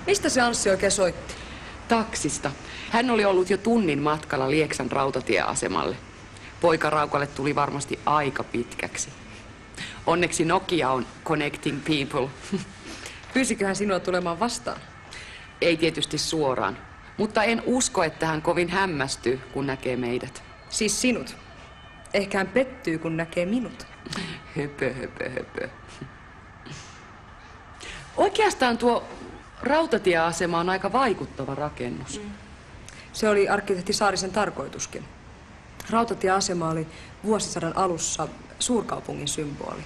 Mistä se Anssi oikein soitti? Taksista. Hän oli ollut jo tunnin matkalla Lieksan rautatieasemalle. Poikaraukalle tuli varmasti aika pitkäksi. Onneksi Nokia on connecting people. Pyysikö hän sinua tulemaan vastaan? Ei tietysti suoraan, mutta en usko, että hän kovin hämmästyy, kun näkee meidät. Siis sinut. Ehkä hän pettyy, kun näkee minut. Höpö. Oikeastaan tuo rautatieasema on aika vaikuttava rakennus. Se oli arkkitehti Saarisen tarkoituskin. Rautatieasema oli vuosisadan alussa suurkaupungin symboli.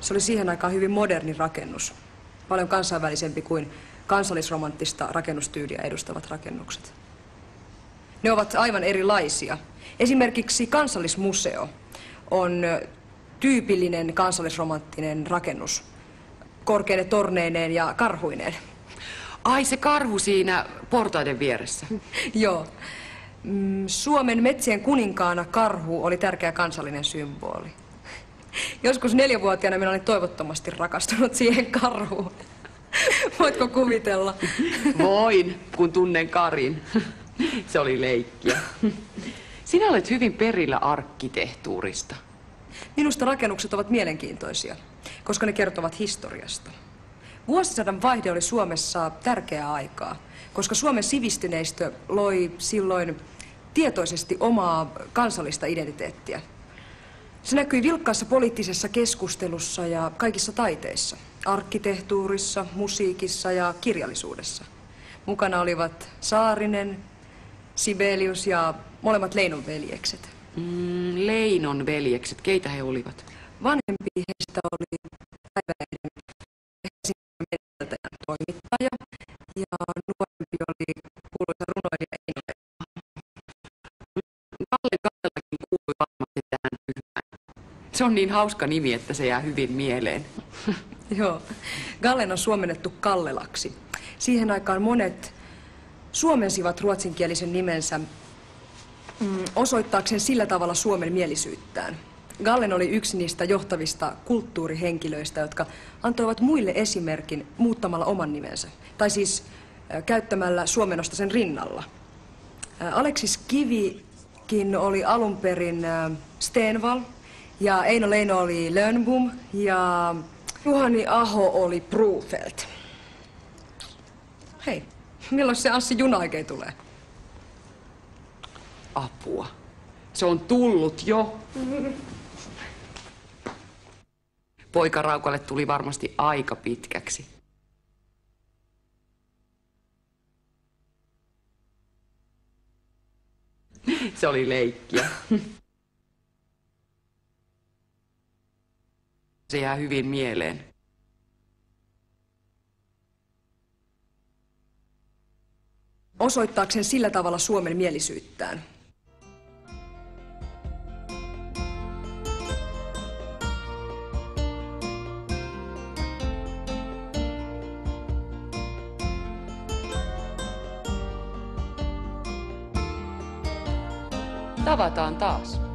Se oli siihen aikaan hyvin moderni rakennus. Paljon kansainvälisempi kuin kansallisromanttista rakennustyyliä edustavat rakennukset. Ne ovat aivan erilaisia. Esimerkiksi Kansallismuseo on tyypillinen kansallisromanttinen rakennus. Korkeine torneineen ja karhuineen. Ai, se karhu siinä portaiden vieressä. Joo. Suomen metsien kuninkaana karhu oli tärkeä kansallinen symboli. Joskus 4-vuotiaana minä olin toivottomasti rakastunut siihen karhuun. Voitko kuvitella? Voin, kun tunnen Karin. Se oli leikkiä. Sinä olet hyvin perillä arkkitehtuurista. Minusta rakennukset ovat mielenkiintoisia, koska ne kertovat historiasta. Vuosisadan vaihde oli Suomessa tärkeää aikaa, koska Suomen sivistyneistö loi silloin tietoisesti omaa kansallista identiteettiä. Se näkyi vilkkaassa poliittisessa keskustelussa ja kaikissa taiteissa, arkkitehtuurissa, musiikissa ja kirjallisuudessa. Mukana olivat Saarinen, Sibelius ja molemmat Leinon veljekset. Leinon veljekset, keitä he olivat? Vanhempi heistä oli Päivälehden Helsingin Medeltäjän toimittaja ja nuorempi oli kuuluisa runoilija Eino Leino. Gallellakin kuului varmasti tähän ryhmään. Se on niin hauska nimi, että se jää hyvin mieleen. Joo. Gallen on suomennettu Kallelaksi. Siihen aikaan monet suomensivat ruotsinkielisen nimensä osoittaakseen sillä tavalla Suomen mielisyyttään. Gallen oli yksi niistä johtavista kulttuurihenkilöistä, jotka antoivat muille esimerkin muuttamalla oman nimensä. Tai siis käyttämällä suomennosta sen rinnalla. Aleksis Kivikin oli alun perin Stenvall, ja Eino Leino oli Lönnbom, ja Juhani Aho oli Brufelt. Hei, milloin se Anssi juna oikein tulee? Apua. Se on tullut jo. Poikaraukalle tuli varmasti aika pitkäksi. Se oli leikkiä. Se jää hyvin mieleen. Osoittaakseen sillä tavalla Suomen mielisyyttään. Tavataan taas.